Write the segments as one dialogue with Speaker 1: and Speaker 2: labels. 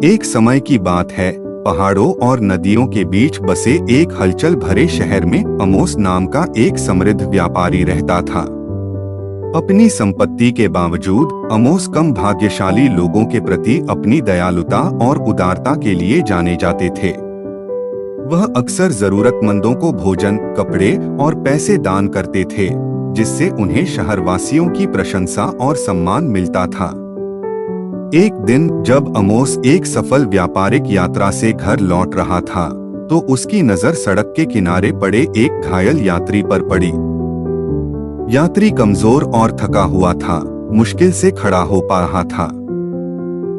Speaker 1: एक समय की बात है, पहाड़ों और नदियों के बीच बसे एक हलचल भरे शहर में अमोस नाम का एक समृद्ध व्यापारी रहता था। अपनी संपत्ति के बावजूद अमोस कम भाग्यशाली लोगों के प्रति अपनी दयालुता और उदारता के लिए जाने जाते थे। वह अक्सर जरूरतमंदों को भोजन, कपड़े और पैसे दान करते थे, जिससे उन्हें शहरवासियों की प्रशंसा और सम्मान मिलता था। एक दिन जब अमोस एक सफल व्यापारिक यात्रा से घर लौट रहा था, तो उसकी नजर सड़क के किनारे पड़े एक घायल यात्री पर पड़ी। यात्री कमजोर और थका हुआ था, मुश्किल से खड़ा हो पा रहा था।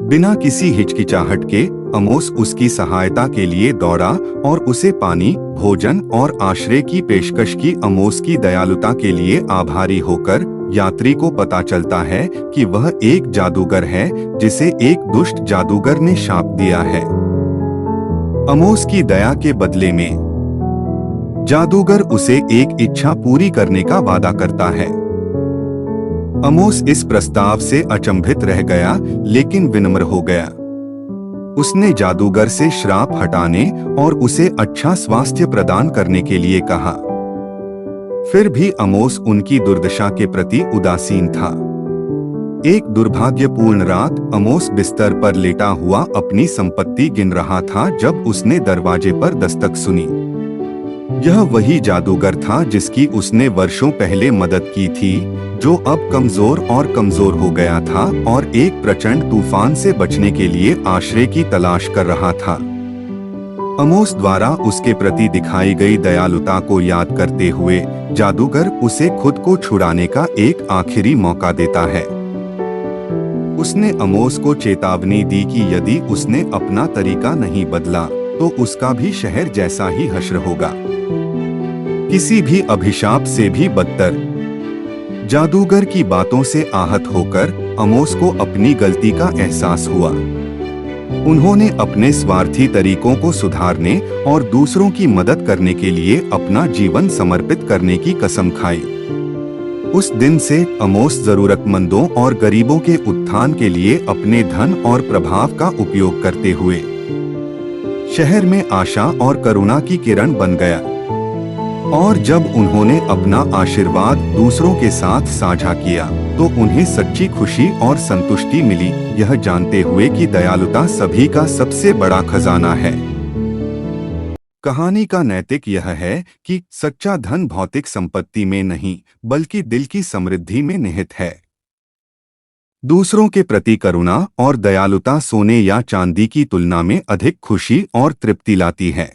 Speaker 1: बिना किसी हिचकिचाहट के अमोस उसकी सहायता के लिए दौड़ा और उसे पानी, भोजन और आश्रय की पेशकश की। अमोस की दयालुता के लिए आभारी होकर यात्री को पता चलता है कि वह एक जादूगर है, जिसे एक दुष्ट जादूगर ने शाप दिया है। अमोस की दया के बदले में जादूगर उसे एक इच्छा पूरी करने का वादा करता है। अमोस इस प्रस्ताव से अचंभित रह गया, लेकिन विनम्र हो गया। उसने जादूगर से श्राप हटाने और उसे अच्छा स्वास्थ्य प्रदान करने के लिए कहा। फिर भी अमोस उनकी दुर्दशा के प्रति उदासीन था। एक दुर्भाग्यपूर्ण रात अमोस बिस्तर पर लेटा हुआ अपनी संपत्ति गिन रहा था जब उसने दरवाजे पर दस्तक सुनी। यह वही जादूगर था जिसकी उसने वर्षों पहले मदद की थी, जो अब कमजोर और कमजोर हो गया था और एक प्रचंड तूफान से बचने के लिए आश्रय की तलाश कर रहा था। अमोस द्वारा उसके प्रति दिखाई गई दयालुता को याद करते हुए जादूगर उसे खुद को छुड़ाने का एक आखिरी मौका देता है। उसने अमोस को चेतावनी दी कि यदि उसने अपना तरीका नहीं बदला तो उसका भी शहर जैसा ही हश्र होगा, किसी भी अभिशाप से भी बदतर। जादूगर की बातों से आहत होकर अमोस को अपनी गलती का एहसास हुआ। उन्होंने अपने स्वार्थी तरीकों को सुधारने और दूसरों की मदद करने के लिए अपना जीवन समर्पित करने की कसम खाई। उस दिन से अमोस जरूरतमंदों और गरीबों के उत्थान के लिए अपने धन और प्रभाव का उपयोग करते हुए शहर में आशा और करुणा की किरण बन गया। और जब उन्होंने अपना आशीर्वाद दूसरों के साथ साझा किया तो उन्हें सच्ची खुशी और संतुष्टि मिली, यह जानते हुए कि दयालुता सभी का सबसे बड़ा खजाना है। कहानी का नैतिक यह है कि सच्चा धन भौतिक संपत्ति में नहीं, बल्कि दिल की समृद्धि में निहित है। दूसरों के प्रति करुणा और दयालुता सोने या चांदी की तुलना में अधिक खुशी और तृप्ति लाती है।